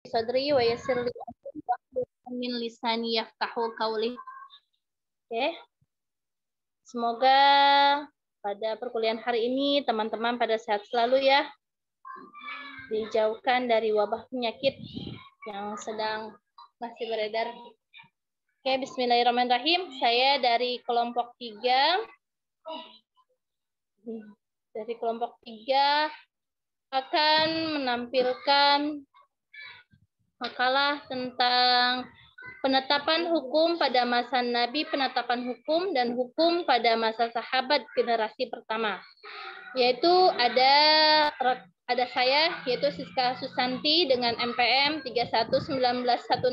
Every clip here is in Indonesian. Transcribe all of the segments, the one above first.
sadri wa yassir li amri wahlul min lisani yafqahu qawli. Oke. Semoga pada perkuliahan hari ini teman-teman pada sehat selalu ya. Dijauhkan dari wabah penyakit yang sedang masih beredar. Oke, bismillahirrahmanirrahim. Saya dari kelompok 3. Dari kelompok 3 akan menampilkan makalah tentang penetapan hukum pada masa Nabi, penetapan hukum dan hukum pada masa sahabat generasi pertama. Yaitu ada saya, yaitu Siska Susanti dengan MPM 3119160,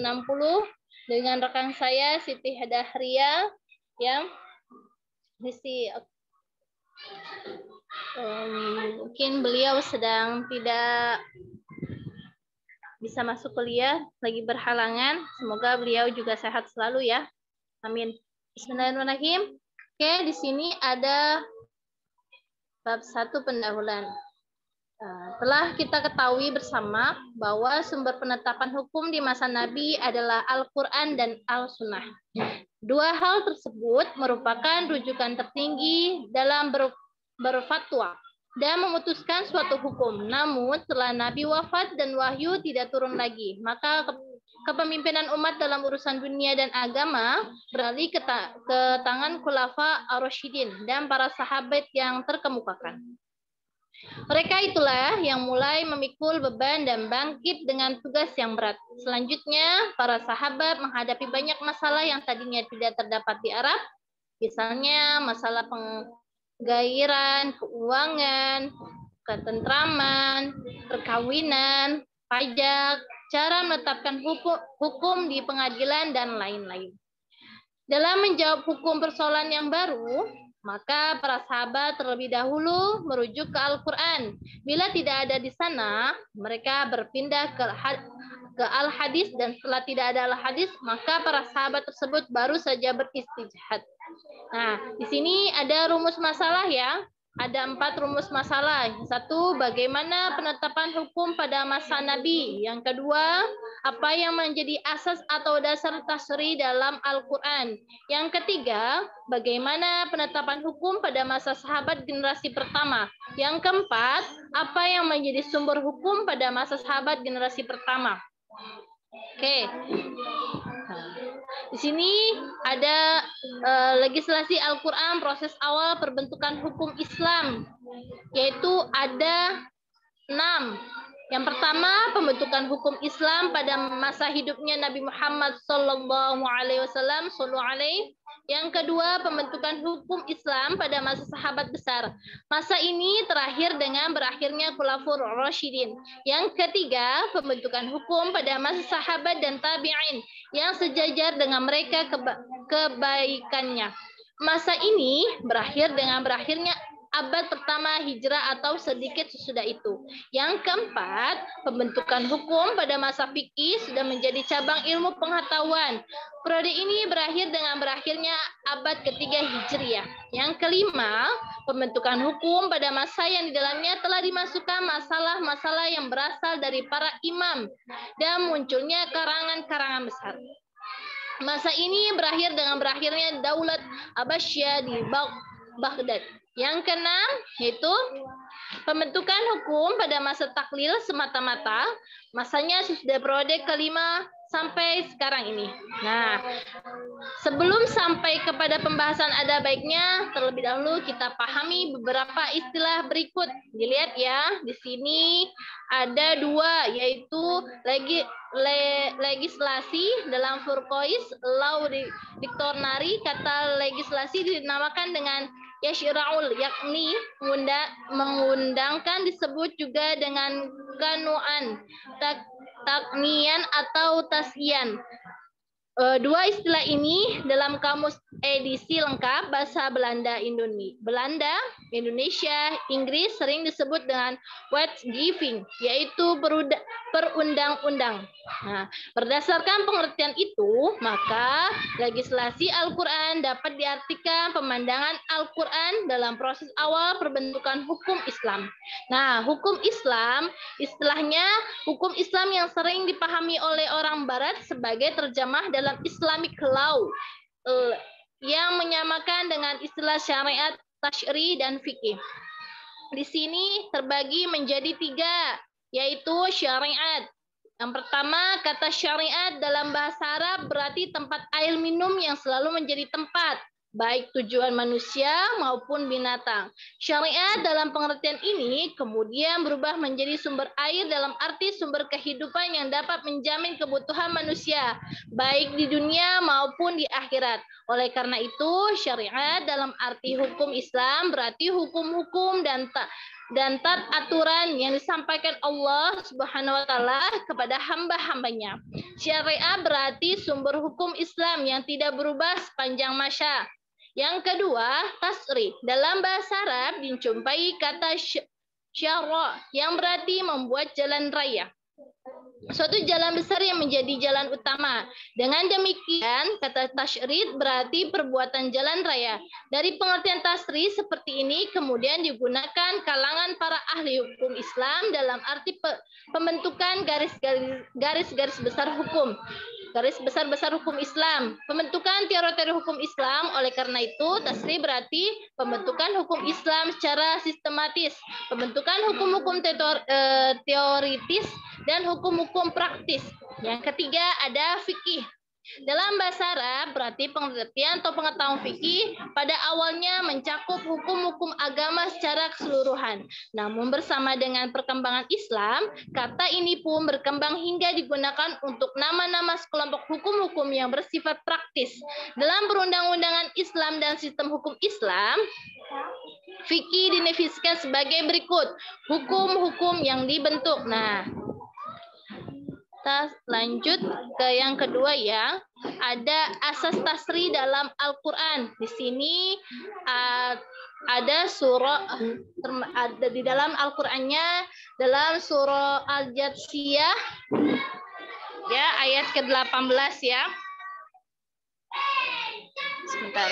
dengan rekan saya Siti Hadahria yang mungkin beliau sedang tidak bisa masuk kuliah, lagi berhalangan. Semoga beliau juga sehat selalu ya. Amin. Bismillahirrahmanirrahim. Oke, di sini ada bab 1 pendahuluan. Telah kita ketahui bersama bahwa sumber penetapan hukum di masa Nabi adalah Al-Quran dan Al-Sunnah. Dua hal tersebut merupakan rujukan tertinggi dalam berfatwa dan memutuskan suatu hukum. Namun setelah Nabi wafat dan wahyu tidak turun lagi, maka kepemimpinan umat dalam urusan dunia dan agama beralih ke tangan Khulafa Ar-Rasyidin dan para sahabat yang terkemukakan. Mereka itulah yang mulai memikul beban dan bangkit dengan tugas yang berat. Selanjutnya, para sahabat menghadapi banyak masalah yang tadinya tidak terdapat di Arab, misalnya masalah penggairan, keuangan, ketentraman, perkawinan, pajak, cara menetapkan hukum di pengadilan, dan lain-lain. Dalam menjawab hukum persoalan yang baru, maka para sahabat terlebih dahulu merujuk ke Al-Quran. Bila tidak ada di sana, mereka berpindah ke Al-Hadis, dan setelah tidak ada Al-Hadis, maka para sahabat tersebut baru saja beristijhad. Nah, di sini ada rumus masalah ya. Ada 4 rumus masalah. Yang satu, bagaimana penetapan hukum pada masa Nabi. Yang kedua, apa yang menjadi asas atau dasar tasri dalam Al-Quran. Yang ketiga, bagaimana penetapan hukum pada masa sahabat generasi pertama. Yang keempat, apa yang menjadi sumber hukum pada masa sahabat generasi pertama. Oke. Di sini ada legislasi Al-Quran, proses awal perbentukan hukum Islam, yaitu ada 6. Yang pertama, pembentukan hukum Islam pada masa hidupnya Nabi Muhammad SAW. Yang kedua, pembentukan hukum Islam pada masa sahabat besar. Masa ini terakhir dengan berakhirnya Khulafaur Rasyidin. Yang ketiga, pembentukan hukum pada masa sahabat dan tabi'in yang sejajar dengan mereka kebaikannya. Masa ini berakhir dengan berakhirnya abad pertama Hijrah atau sedikit sesudah itu. Yang keempat, pembentukan hukum pada masa fikih sudah menjadi cabang ilmu pengetahuan. Periode ini berakhir dengan berakhirnya abad ketiga Hijriah. Yang kelima, pembentukan hukum pada masa yang di dalamnya telah dimasukkan masalah-masalah yang berasal dari para imam dan munculnya karangan-karangan besar. Masa ini berakhir dengan berakhirnya Daulat Abbasiyah di Baghdad. Yang keenam, yaitu pembentukan hukum pada masa taklil semata-mata, masanya sudah periode kelima sampai sekarang ini. Nah, sebelum sampai kepada pembahasan ada baiknya, terlebih dahulu kita pahami beberapa istilah berikut. Dilihat ya, di sini ada 2, yaitu legislasi dalam Furqois, law dictionary, kata legislasi dinamakan dengan Yashra'ul, yakni mengundangkan, disebut juga dengan kanuan, taknian atau tasyian. Dua istilah ini dalam kamus edisi lengkap bahasa Belanda Indonesia, Inggris sering disebut dengan wetgeving, yaitu perundang-undang. Nah, berdasarkan pengertian itu, maka legislasi Al-Quran dapat diartikan pemandangan Al-Quran dalam proses awal perbentukan hukum Islam. Nah, hukum Islam, istilahnya hukum Islam yang sering dipahami oleh orang Barat sebagai terjemah dalam Islamic law, yang menyamakan dengan istilah syariat, tasyri, dan fikih. Di sini terbagi menjadi 3, yaitu syariat. Yang pertama, kata syariat dalam bahasa Arab berarti tempat air minum yang selalu menjadi tempat, baik tujuan manusia maupun binatang. Syariat dalam pengertian ini kemudian berubah menjadi sumber air dalam arti sumber kehidupan yang dapat menjamin kebutuhan manusia, baik di dunia maupun di akhirat. Oleh karena itu, syariat dalam arti hukum Islam berarti hukum-hukum dan aturan yang disampaikan Allah Subhanahu wa taala kepada hamba-hambanya. Syariat berarti sumber hukum Islam yang tidak berubah sepanjang masa. Yang kedua, tasrih. Dalam bahasa Arab dijumpai kata syara yang berarti membuat jalan raya. Suatu jalan besar yang menjadi jalan utama. Dengan demikian, kata tasyrid berarti perbuatan jalan raya. Dari pengertian tasrih seperti ini kemudian digunakan kalangan para ahli hukum Islam dalam arti pembentukan garis-garis besar hukum. Garis besar-besar hukum Islam. Pembentukan teori-teori hukum Islam. Oleh karena itu, tasrih berarti pembentukan hukum Islam secara sistematis. Pembentukan hukum-hukum teoritis dan hukum-hukum praktis. Yang ketiga ada fikih. Dalam bahasa Arab berarti pengertian atau pengetahuan fikih pada awalnya mencakup hukum-hukum agama secara keseluruhan. Namun bersama dengan perkembangan Islam, kata ini pun berkembang hingga digunakan untuk nama-nama sekelompok hukum-hukum yang bersifat praktis. Dalam perundang-undangan Islam dan sistem hukum Islam, fikih didefinisikan sebagai berikut: hukum-hukum yang dibentuk. Nah, kita lanjut ke yang kedua ya. Ada asas tasrih dalam Al-Quran. Di sini ada surah, ada di dalam Al-Qurannya dalam surah Al-Jathiyah ya, ayat ke-18 ya. Sebentar.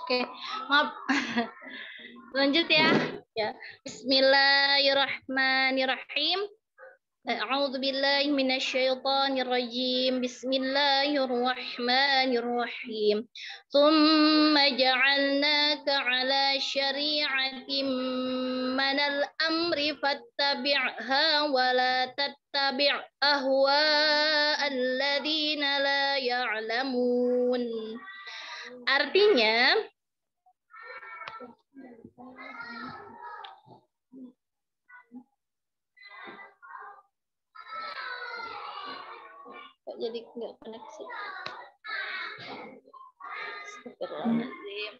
Oke, maaf. Lanjut ya. Bismillahirrahmanirrahim. A'udzu billahi minasyaitonir rajim. Bismillahirrahmanirrahim. Tsumma ja'alnaka 'ala syari'atin manal amri fattabi'ha wa la tattabi' ahwa'al ladzina la ya'lamun. Artinya, kok jadi nggak koneksi? Astagfirullahaladzim.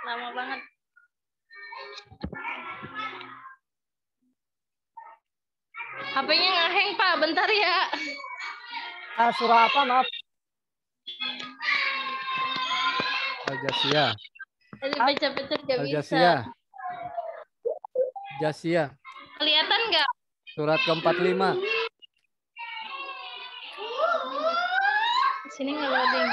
Lama banget. HP-nya ngeheng, Pak. Bentar ya. Surah apa, maaf? Al-Jasiyah. Pecah-pecah nggak bisa. Al-Jasiyah. Jasiyah. Kelihatan nggak? Surat ke-45. Sini nggak loading.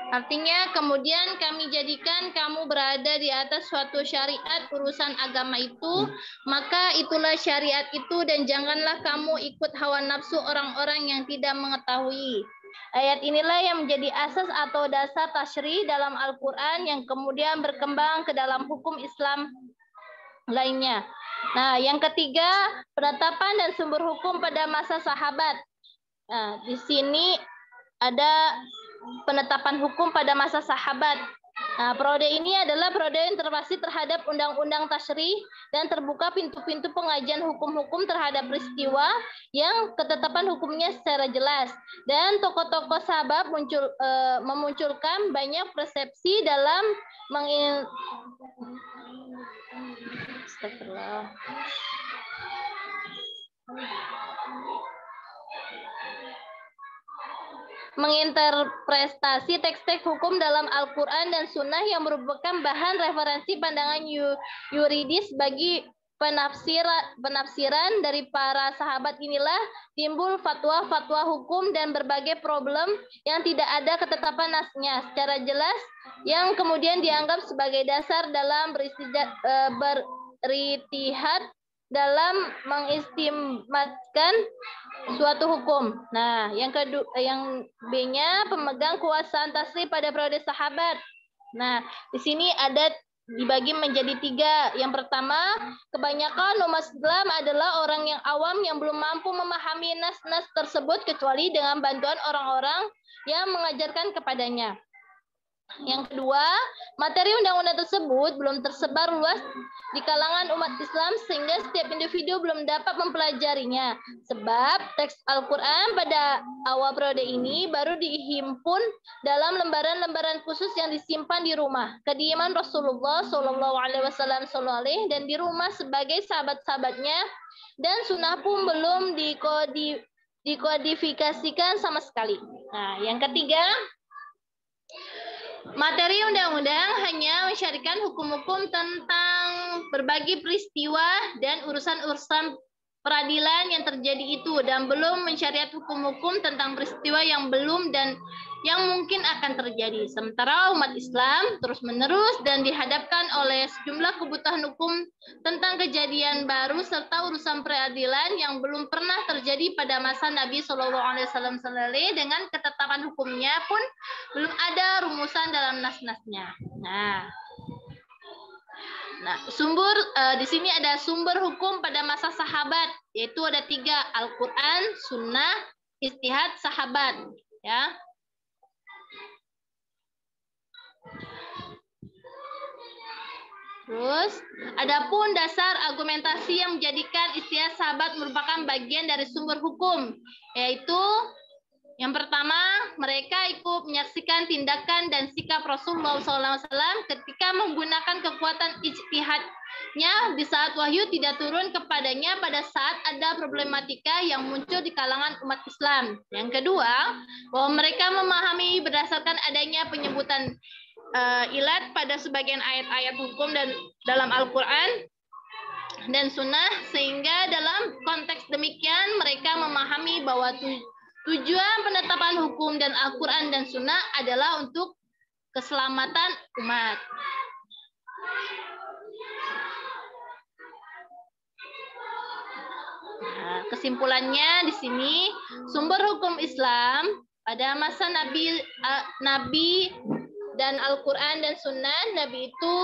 Artinya kemudian kami jadikan kamu berada di atas suatu syariat urusan agama itu, maka itulah syariat itu dan janganlah kamu ikut hawa nafsu orang-orang yang tidak mengetahui. Ayat inilah yang menjadi asas atau dasar tasyri dalam Al-Quran yang kemudian berkembang ke dalam hukum Islam lainnya. Nah, yang ketiga, penetapan dan sumber hukum pada masa sahabat. Nah, di sini ada penetapan hukum pada masa sahabat. Nah, periode ini adalah periode intervensi terhadap undang-undang tasyri dan terbuka pintu-pintu pengajian hukum-hukum terhadap peristiwa yang ketetapan hukumnya secara jelas. Dan tokoh-tokoh sahabat memunculkan banyak persepsi dalam menginterpretasi teks-teks hukum dalam Al-Quran dan Sunnah yang merupakan bahan referensi pandangan yuridis bagi penafsiran dari para sahabat. Inilah timbul fatwa-fatwa hukum dan berbagai problem yang tidak ada ketetapan nasnya secara jelas yang kemudian dianggap sebagai dasar dalam beritihad dalam mengistimbatkan suatu hukum. Nah, yang B-nya pemegang kekuasaan tasrif pada periode sahabat. Nah, di sini ada dibagi menjadi 3. Yang pertama, kebanyakan umat Islam adalah orang yang awam yang belum mampu memahami nas-nas tersebut kecuali dengan bantuan orang-orang yang mengajarkan kepadanya. Yang kedua, materi undang-undang tersebut belum tersebar luas di kalangan umat Islam sehingga setiap individu belum dapat mempelajarinya. Sebab teks Al-Quran pada awal periode ini baru dihimpun dalam lembaran-lembaran khusus yang disimpan di rumah kediaman Rasulullah SAW dan di rumah sebagai sahabat-sahabatnya, dan sunnah pun belum dikodifikasikan sama sekali. Nah, yang ketiga, materi undang-undang hanya mensyariatkan hukum-hukum tentang berbagai peristiwa dan urusan-urusan peradilan yang terjadi itu dan belum mensyariat hukum-hukum tentang peristiwa yang belum dan yang mungkin akan terjadi. Sementara umat Islam terus-menerus dan dihadapkan oleh sejumlah kebutuhan hukum tentang kejadian baru serta urusan peradilan yang belum pernah terjadi pada masa Nabi SAW dengan ketetapan hukumnya pun belum ada rumusan dalam nas-nasnya. Nah, sumber di sini ada sumber hukum pada masa sahabat, yaitu ada 3, Al-Quran, Sunnah, Ijtihad sahabat. Ya. Terus, adapun dasar argumentasi yang menjadikan ijtihad sahabat merupakan bagian dari sumber hukum, yaitu yang pertama, mereka ikut menyaksikan tindakan dan sikap Rasulullah SAW ketika menggunakan kekuatan ijtihadnya di saat wahyu tidak turun kepadanya pada saat ada problematika yang muncul di kalangan umat Islam. Yang kedua, bahwa mereka memahami berdasarkan adanya penyebutan ilat pada sebagian ayat-ayat hukum dan dalam Al-Quran dan Sunnah, sehingga dalam konteks demikian mereka memahami bahwa tujuan penetapan hukum dan Al-Quran dan Sunnah adalah untuk keselamatan umat. Nah, kesimpulannya di sini, sumber hukum Islam pada masa Nabi dan Al-Quran dan Sunnah, Nabi itu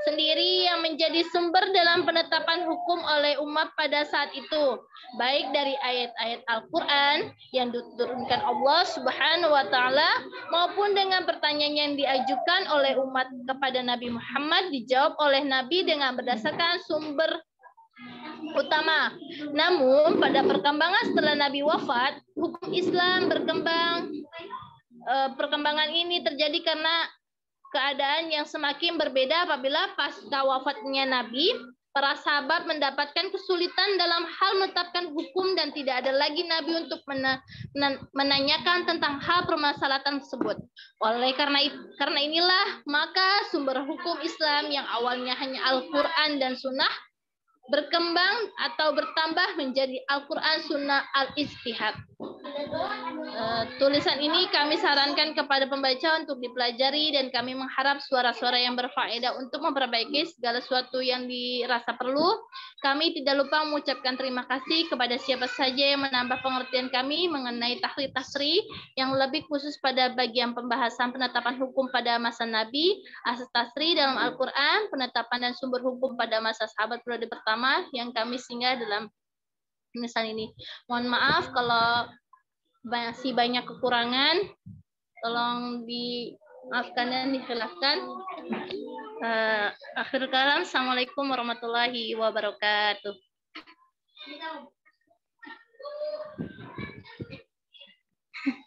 sendiri yang menjadi sumber dalam penetapan hukum oleh umat pada saat itu, baik dari ayat-ayat Al-Quran yang diturunkan Allah Subhanahu wa Ta'ala maupun dengan pertanyaan yang diajukan oleh umat kepada Nabi Muhammad dijawab oleh Nabi dengan berdasarkan sumber utama. Namun pada perkembangan setelah Nabi wafat, hukum Islam berkembang. Perkembangan ini terjadi karena keadaan yang semakin berbeda apabila pasca wafatnya Nabi, para sahabat mendapatkan kesulitan dalam hal menetapkan hukum dan tidak ada lagi nabi untuk menanyakan tentang hal permasalahan tersebut. Oleh karena inilah maka sumber hukum Islam yang awalnya hanya Al-Quran dan Sunnah berkembang atau bertambah menjadi Al-Quran Sunnah Al-Ijtihad. Tulisan ini kami sarankan kepada pembaca untuk dipelajari dan kami mengharap suara-suara yang berfaedah untuk memperbaiki segala sesuatu yang dirasa perlu. Kami tidak lupa mengucapkan terima kasih kepada siapa saja yang menambah pengertian kami mengenai tahlil tasri yang lebih khusus pada bagian pembahasan penetapan hukum pada masa Nabi, asas tasri dalam Al-Quran, penetapan dan sumber hukum pada masa sahabat periode pertama yang kami singgah dalam misal ini. Mohon maaf kalau masih banyak kekurangan, tolong dimaafkan dan dikhilafkan. Akhir kalam, Assalamualaikum warahmatullahi wabarakatuh.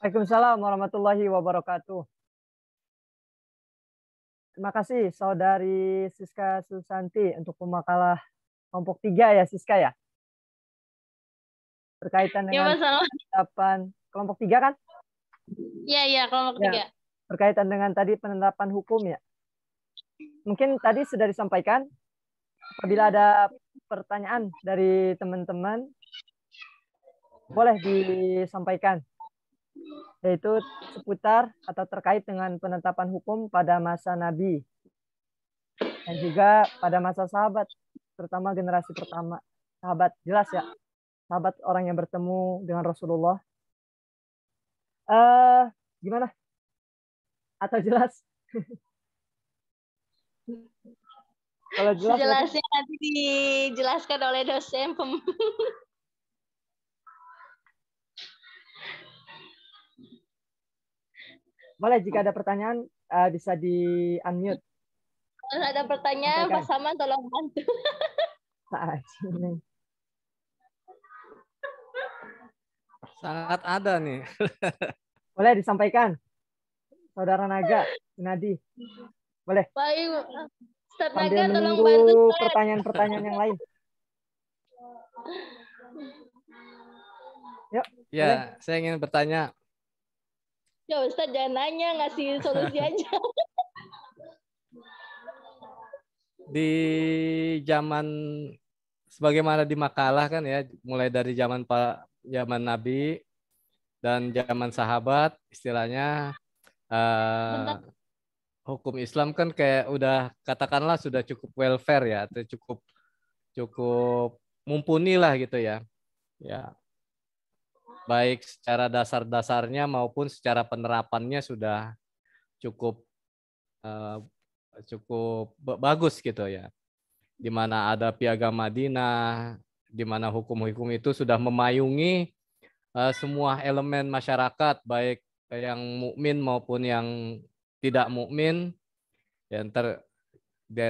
Waalaikumsalam warahmatullahi wabarakatuh. Terima kasih Saudari Siska Susanti untuk pemakalah kelompok 3 ya Siska ya. Berkaitan dengan penetapan kelompok 3 kan? Iya, kelompok 3. Berkaitan dengan tadi penetapan hukum ya. Mungkin tadi sudah disampaikan. Apabila ada pertanyaan dari teman-teman, boleh disampaikan. Yaitu seputar atau terkait dengan penetapan hukum pada masa Nabi. Dan juga pada masa sahabat. Terutama generasi pertama. Sahabat, jelas ya. Sahabat orang yang bertemu dengan Rasulullah. Gimana? Atau jelas? Kalau jelas jelasnya nanti dijelaskan oleh dosen. Boleh jika ada pertanyaan bisa di unmute. Kalau ada pertanyaan, Pak Saman tolong bantu. Sangat ada nih. Boleh disampaikan, Saudara Naga, Nadi. Boleh. Baik, Ustaz Sambil Naga tolong menunggu bantu pertanyaan-pertanyaan yang lain. Yuk. Ya, boleh. saya ingin bertanya. Ya Ustaz jangan nanya, ngasih solusi aja. Di zaman sebagaimana di makalah kan ya, mulai dari zaman Nabi dan zaman sahabat, istilahnya hukum Islam kan kayak udah katakanlah sudah cukup welfare ya, atau cukup mumpuni lah gitu ya. Ya. Baik secara dasar-dasarnya maupun secara penerapannya sudah cukup bagus gitu ya. Di mana ada Piagam Madinah, di mana hukum-hukum itu sudah memayungi semua elemen masyarakat, baik yang mukmin maupun yang tidak mukmin. Ya, ntar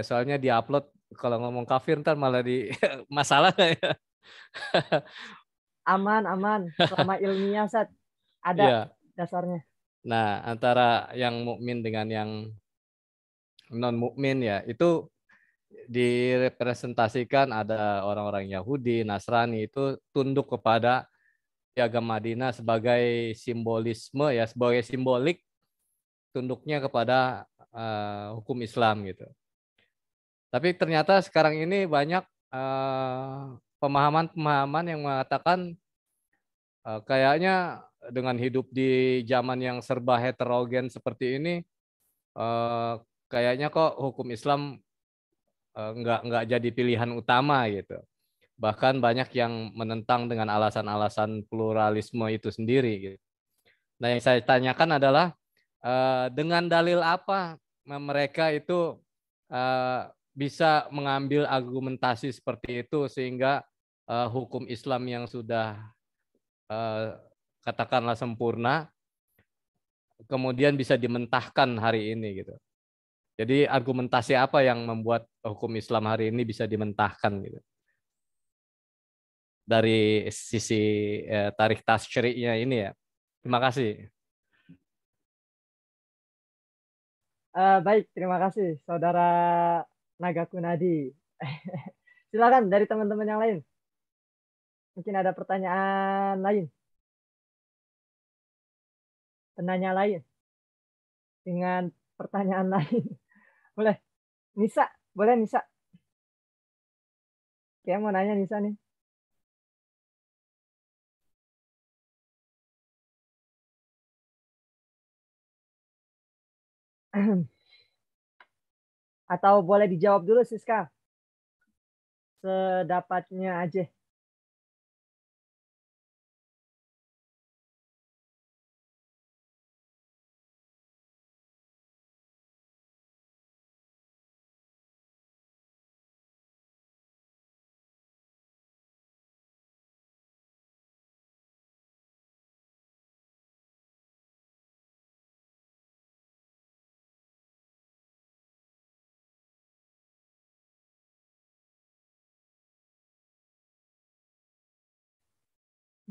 soalnya diupload kalau ngomong kafir ntar malah di masalah ya. Aman. Selama ilmiah Sat, ada ya. dasarnya. Nah, antara yang mukmin dengan yang non mukmin ya, itu direpresentasikan ada orang-orang Yahudi, Nasrani itu tunduk kepada Piagam Madinah sebagai simbolisme ya, sebagai simbolik tunduknya kepada hukum Islam gitu. Tapi ternyata sekarang ini banyak pemahaman-pemahaman yang mengatakan kayaknya dengan hidup di zaman yang serba heterogen seperti ini, kayaknya kok hukum Islam nggak jadi pilihan utama gitu. Bahkan banyak yang menentang dengan alasan-alasan pluralisme itu sendiri gitu. Nah, yang saya tanyakan adalah dengan dalil apa mereka itu bisa mengambil argumentasi seperti itu sehingga hukum Islam yang sudah katakanlah sempurna kemudian bisa dimentahkan hari ini gitu. Jadi argumentasi apa yang membuat hukum Islam hari ini bisa dimentahkan gitu? Dari sisi tarikh tasyri'nya ini ya. Terima kasih. Baik, terima kasih Saudara Naga Kunadi. Silakan dari teman-teman yang lain. Mungkin ada pertanyaan lain. Penanya lain. Dengan pertanyaan lain. Boleh. Nisa. Boleh Nisa. Kayak mau nanya Nisa nih. Atau boleh dijawab dulu Siska. Sedapatnya aja.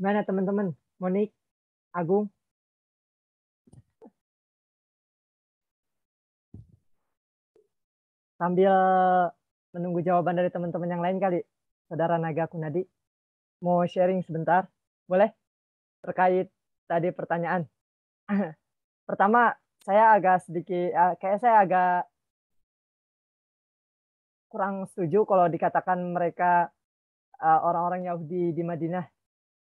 Gimana teman-teman? Monik, Agung? Sambil menunggu jawaban dari teman-teman yang lain kali. Saudara Naga Kunadi, mau sharing sebentar? Boleh? Terkait tadi pertanyaan. Pertama, saya agak sedikit, kayak saya agak kurang setuju kalau dikatakan mereka orang-orang Yahudi di Madinah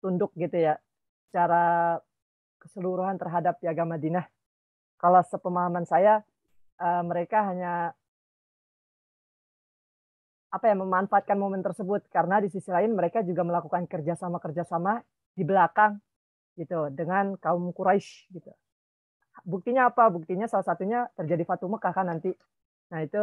tunduk gitu ya, secara keseluruhan terhadap piagam Madinah. Kalau sepemahaman saya, mereka hanya memanfaatkan momen tersebut karena di sisi lain mereka juga melakukan kerjasama di belakang gitu dengan kaum Quraisy gitu. Buktinya apa? Buktinya salah satunya terjadi Fatu Mekah kan nanti. Nah itu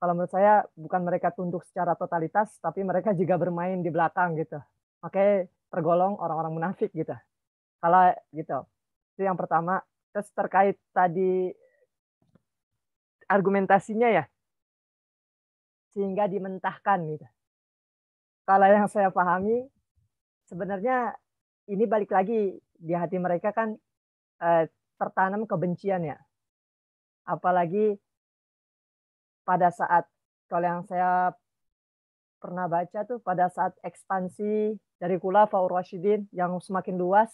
kalau menurut saya bukan mereka tunduk secara totalitas, tapi mereka juga bermain di belakang gitu. Makanya tergolong orang-orang munafik gitu. Kalau gitu, itu yang pertama. Terus terkait tadi argumentasinya ya, sehingga dimentahkan gitu. Kalau yang saya pahami, sebenarnya ini balik lagi di hati mereka kan tertanam kebencian ya. Apalagi pada saat, kalau yang saya pernah baca tuh pada saat ekspansi dari Khulafaur Rasyidin yang semakin luas,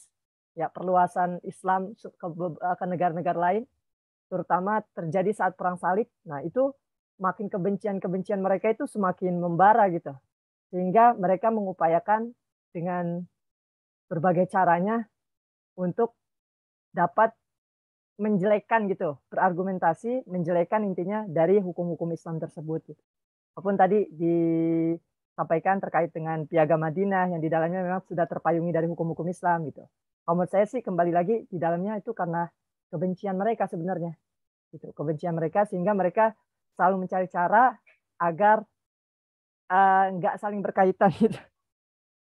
ya perluasan Islam ke negara-negara lain, terutama terjadi saat perang salib. Nah itu makin kebencian mereka itu semakin membara gitu, sehingga mereka mengupayakan dengan berbagai caranya untuk dapat menjelekkan gitu, berargumentasi menjelekkan intinya dari hukum-hukum Islam tersebut gitu. Walaupun tadi disampaikan terkait dengan Piagam Madinah yang di dalamnya memang sudah terpayungi dari hukum-hukum Islam gitu. Kalau menurut saya sih kembali lagi di dalamnya itu karena kebencian mereka sebenarnya gitu, kebencian mereka sehingga mereka selalu mencari cara agar nggak saling berkaitan gitu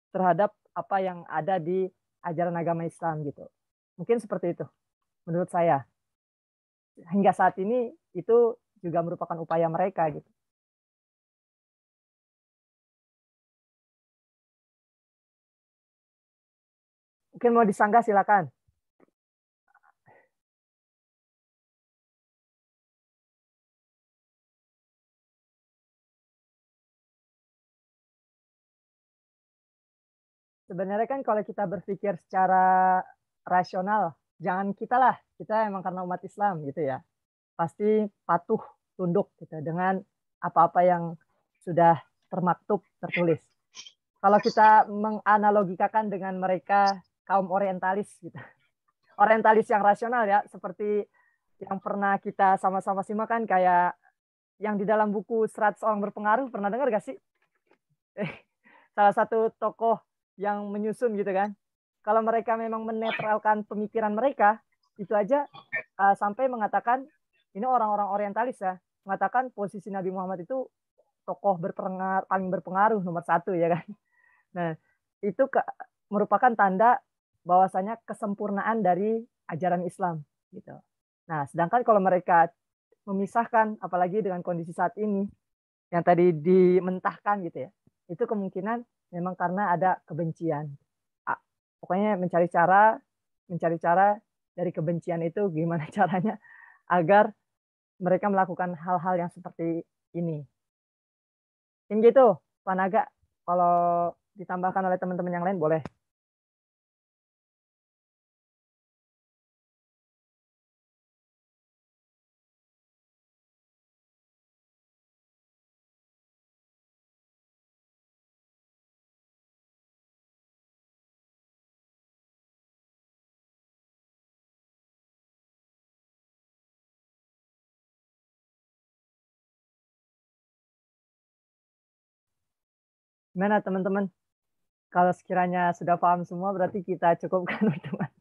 terhadap apa yang ada di ajaran agama Islam gitu. Mungkin seperti itu menurut saya. Hingga saat ini itu juga merupakan upaya mereka gitu. Mungkin mau disanggah silakan. Sebenarnya kan kalau kita berpikir secara rasional, jangan kita emang karena umat Islam gitu ya, pasti patuh, tunduk gitu dengan apa-apa yang sudah termaktub, tertulis. Kalau kita menganalogikakan dengan mereka kaum orientalis gitu, orientalis yang rasional ya, seperti yang pernah kita sama-sama simak kan, kayak yang di dalam buku 100 Orang Berpengaruh, pernah dengar gak sih? Salah satu tokoh yang menyusun gitu kan. Kalau mereka memang menetralkan pemikiran mereka, itu aja sampai mengatakan, ini orang-orang orientalis ya, mengatakan posisi Nabi Muhammad itu tokoh paling berpengaruh nomor 1 ya kan. Nah, itu merupakan tanda bahwasanya kesempurnaan dari ajaran Islam gitu. Nah, sedangkan kalau mereka memisahkan, apalagi dengan kondisi saat ini yang tadi dimentahkan gitu ya, itu kemungkinan memang karena ada kebencian. Pokoknya mencari cara dari kebencian itu gimana caranya agar mereka melakukan hal-hal yang seperti ini. Ini gitu, Pak Naga, kalau ditambahkan oleh teman-teman yang lain boleh. Gimana teman-teman? Kalau sekiranya sudah paham semua, berarti kita cukupkan teman.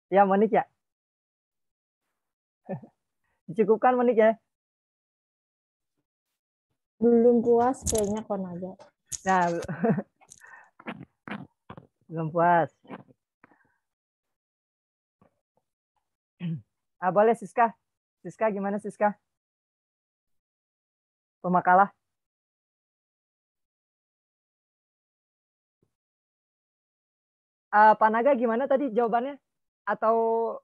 Ya, Monik ya? Dicukupkan Monik ya? Belum puas kayaknya kon aja. Nah, belum puas. Boleh Siska. Siska gimana Siska? Pemakalah. Pak Naga gimana tadi jawabannya? Atau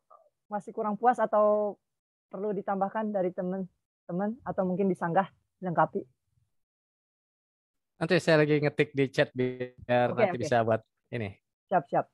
masih kurang puas atau perlu ditambahkan dari teman-teman atau mungkin disanggah dilengkapi? Nanti saya lagi ngetik di chat biar nanti bisa buat ini. Siap.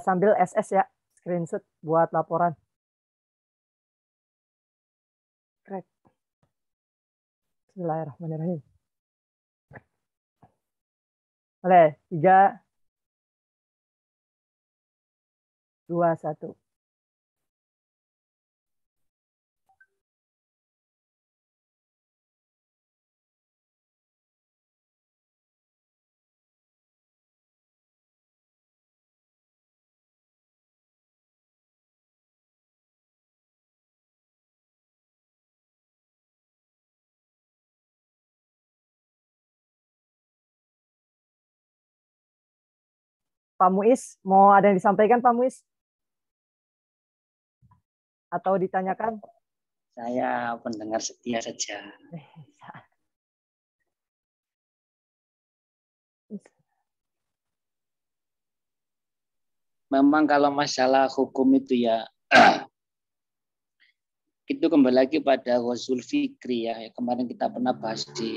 Sambil SS ya, screenshot buat laporan. Crack. Bismillahirrahmanirrahim. Boleh, 3, 2, 1. Pak Muiz, mau ada yang disampaikan Pak Muiz? Atau ditanyakan? Saya pendengar setia saja. Memang kalau masalah hukum itu ya, itu kembali lagi pada Ghazul Fikri ya. Kemarin kita pernah bahas di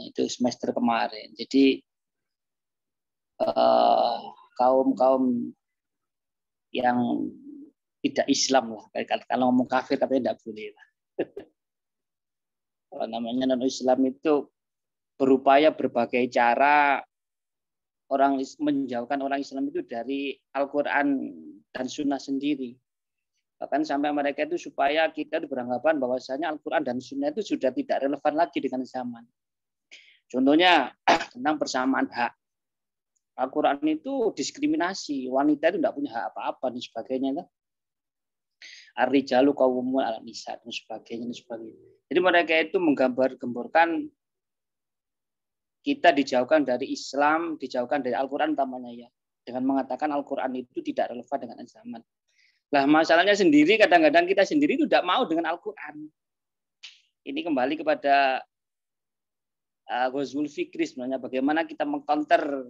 itu semester kemarin. Jadi kaum yang tidak Islam lah, kalau ngomong kafir katanya tidak boleh lah. Kalau namanya non Islam itu berupaya berbagai cara menjauhkan orang Islam itu dari Al-Quran dan Sunnah sendiri. Bahkan sampai mereka itu supaya kita beranggapan bahwasanya Al-Quran dan Sunnah itu sudah tidak relevan lagi dengan zaman. Contohnya tentang persamaan hak. Al-Quran itu diskriminasi, wanita itu tidak punya hak apa-apa dan sebagainya. Ar-rijalu qawwamun 'alan nisa dan sebagainya. Jadi mereka itu menggambar-gemborkan kita dijauhkan dari Islam, dijauhkan dari Al-Quran utamanya ya, dengan mengatakan Al-Quran itu tidak relevan dengan zaman. Lah masalahnya sendiri kadang-kadang kita sendiri tidak mau dengan Al-Quran. Ini kembali kepada Ghazul Fikri sebenarnya, bagaimana kita mengcounter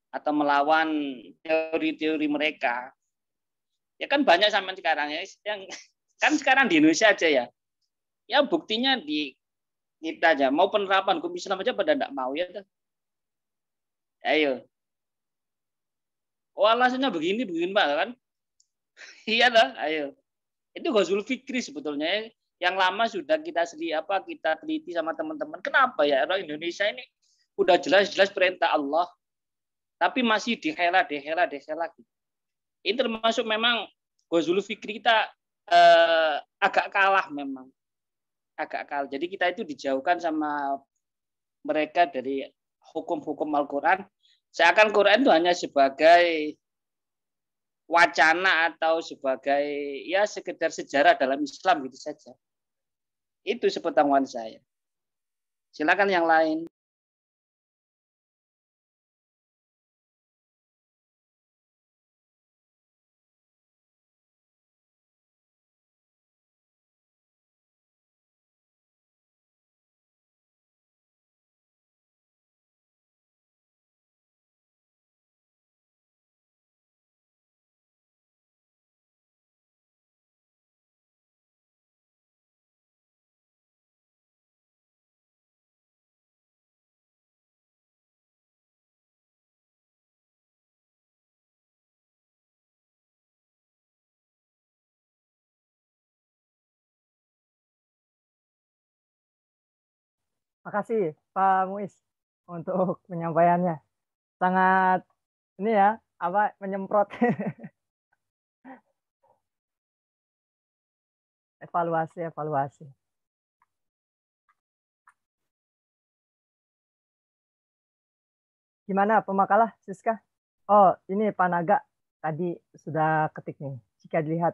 atau melawan teori-teori mereka Ya kan banyak sampean sekarang ya yang kan sekarang di Indonesia aja ya. Ya buktinya di kita aja mau penerapan hukum Islam aja pada enggak mau ya. Ayo. Oh alasannya begini begini Pak kan. Iya dah, ayo. Itu Ghazul Fikri sebetulnya. Yang lama sudah kita teliti sama teman-teman. Kenapa ya orang Indonesia ini udah jelas-jelas perintah Allah, tapi masih dihela gitu. Ini termasuk memang Ghazul Fikri kita agak kalah memang. Agak kalah. Jadi kita itu dijauhkan sama mereka dari hukum-hukum Al-Quran. Seakan Quran itu hanya sebagai wacana atau sebagai ya sekedar sejarah dalam Islam gitu saja. Itu sepengetahuan saya. Silakan yang lain. Makasih Pak Muiz untuk penyampaiannya. Sangat ini ya, apa menyemprot evaluasi. Gimana pemakalah Siska? Oh, ini Pak Naga tadi sudah ketik nih. Jika dilihat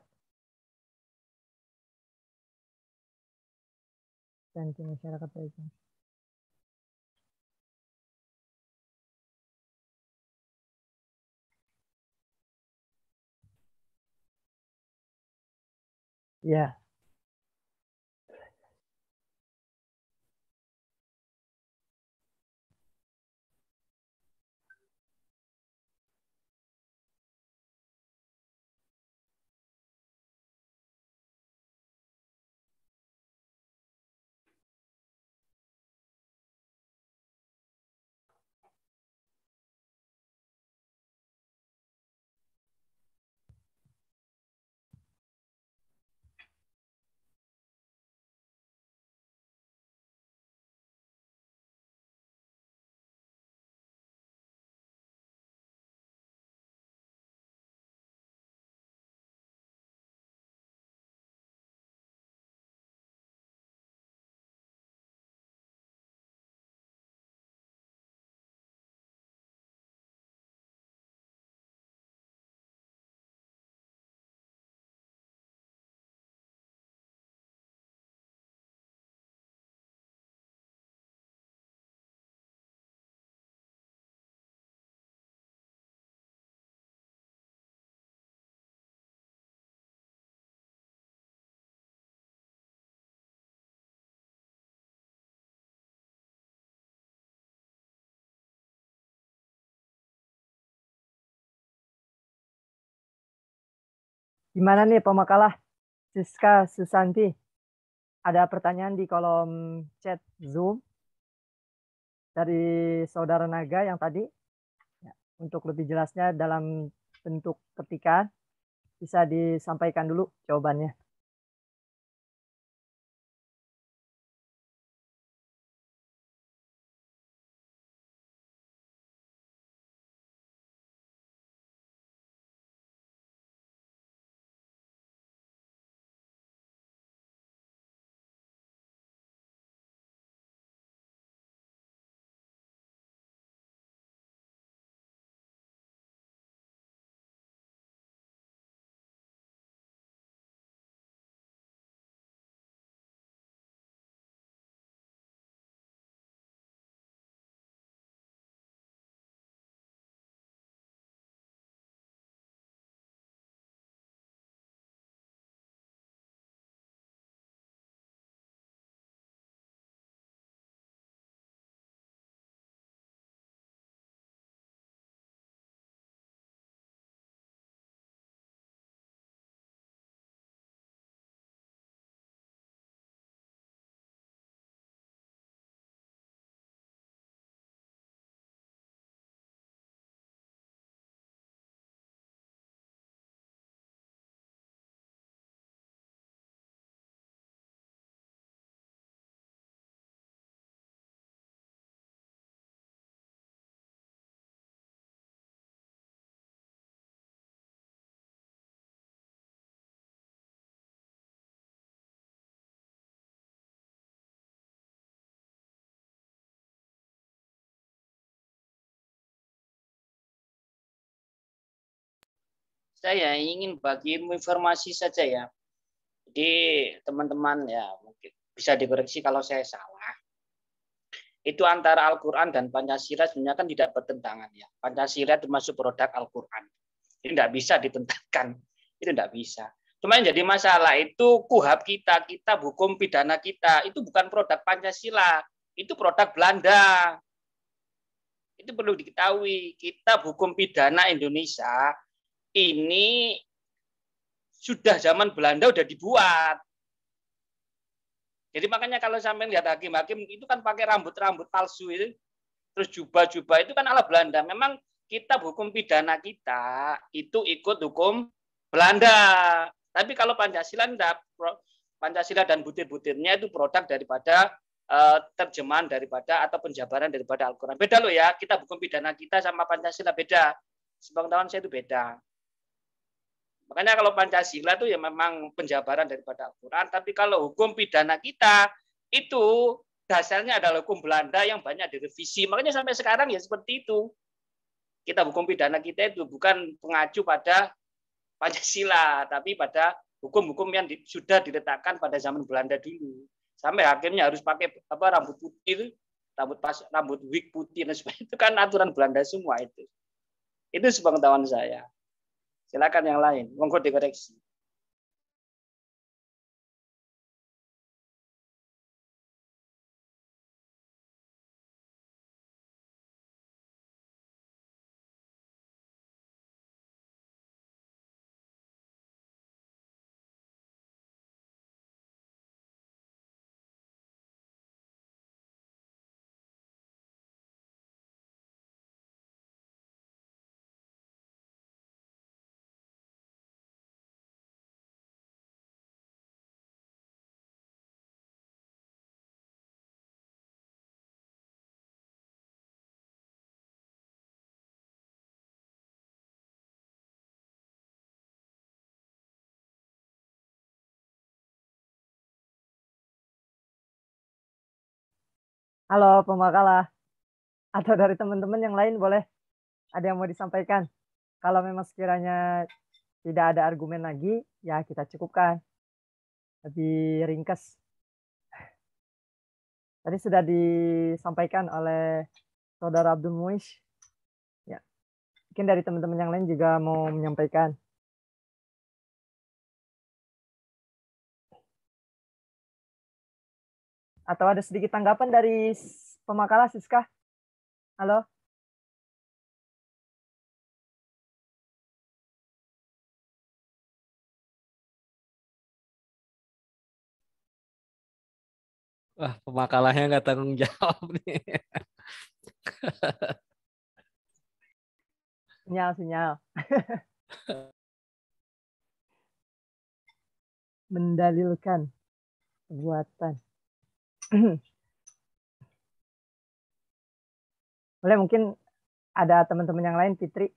dan masyarakat baik. Ya, gimana nih pemakalah Siska Susanti? Ada pertanyaan di kolom chat Zoom dari Saudara Naga yang tadi. Ya, untuk lebih jelasnya dalam bentuk ketikan, bisa disampaikan dulu jawabannya. saya ingin bagi informasi saja ya. Jadi teman-teman ya mungkin bisa dikoreksi kalau saya salah. Itu antara Al-Quran dan Pancasila sebenarnya kan tidak bertentangan ya. Pancasila termasuk produk Al-Quran. Ini tidak bisa ditentangkan. Itu tidak bisa. Cuma yang jadi masalah itu KUHP kita, kitab hukum pidana kita, itu bukan produk Pancasila. Itu produk Belanda. Itu perlu diketahui. Kitab hukum pidana Indonesia ini sudah zaman Belanda udah dibuat. Jadi makanya kalau sampai lihat hakim-hakim itu kan pakai rambut-rambut palsu itu, terus jubah-jubah itu kan ala Belanda. Memang kitab hukum pidana kita itu ikut hukum Belanda. Tapi kalau Pancasila enggak, Pancasila dan butir-butirnya itu produk daripada terjemahan daripada atau penjabaran daripada Al-Quran. Beda loh ya, kitab hukum pidana kita sama Pancasila beda. Sepengetahuan saya itu beda. Makanya kalau Pancasila itu ya memang penjabaran daripada Al-Quran, tapi kalau hukum pidana kita itu dasarnya adalah hukum Belanda yang banyak direvisi. Makanya sampai sekarang ya seperti itu. Kita hukum pidana kita itu bukan pengacu pada Pancasila, tapi pada hukum-hukum yang sudah diletakkan pada zaman Belanda dulu. Sampai hakimnya harus pakai rambut putih, rambut wig putih, dan sebagainya. Itu kan aturan Belanda semua itu. Itu sepengetahuan saya. Silakan yang lain, monggo dikoreksi. Halo pemakalah. Atau dari teman-teman yang lain boleh ada yang mau disampaikan. Kalau memang sekiranya tidak ada argumen lagi, ya kita cukupkan. Lebih ringkas. Tadi sudah disampaikan oleh Saudara Abdul Muiz. Ya. Mungkin dari teman-teman yang lain juga mau menyampaikan. Atau ada sedikit tanggapan dari pemakalah Siska? Halo? Wah, pemakalahnya nggak tanggung jawab nih. Sinyal. Mendalilkan perbuatan. Boleh mungkin ada teman-teman yang lain, Fitri.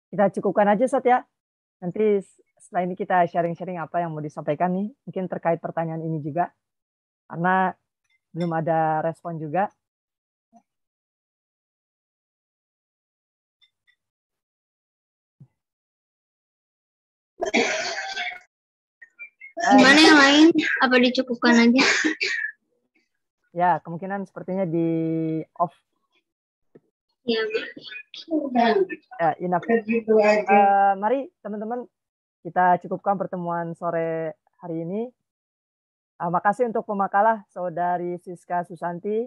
Kita cukupkan aja, Sat, ya. Nanti setelah ini kita sharing-sharing apa yang mau disampaikan nih. Mungkin terkait pertanyaan ini juga. Karena belum ada respon juga. Gimana yang lain? Apa dicukupkan aja? Ya, kemungkinan sepertinya di off. Ya. Ya, enough. Mari teman-teman kita cukupkan pertemuan sore hari ini. Makasih untuk pemakalah Saudari Siska Susanti.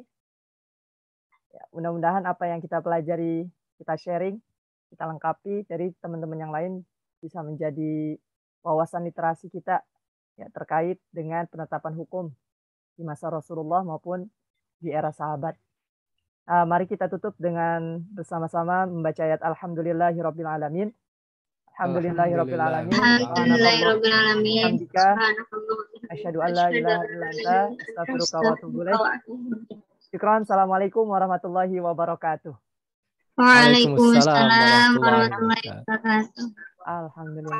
Ya, mudah-mudahan apa yang kita pelajari, kita sharing, kita lengkapi dari teman-teman yang lain bisa menjadi wawasan literasi kita ya, terkait dengan penetapan hukum di masa Rasulullah maupun di era sahabat. Mari kita tutup dengan bersama-sama membaca ayat Alhamdulillahirabbil alamin. Alhamdulillahirabbil alamin. Alhamdulillahirabbil alamin. Asyhadu an la ilaha illa anta astaghfiruka wa atubu ilaik. Syukran. Assalamualaikum warahmatullahi wabarakatuh. Waalaikumsalam warahmatullahi wabarakatuh. Alhamdulillah.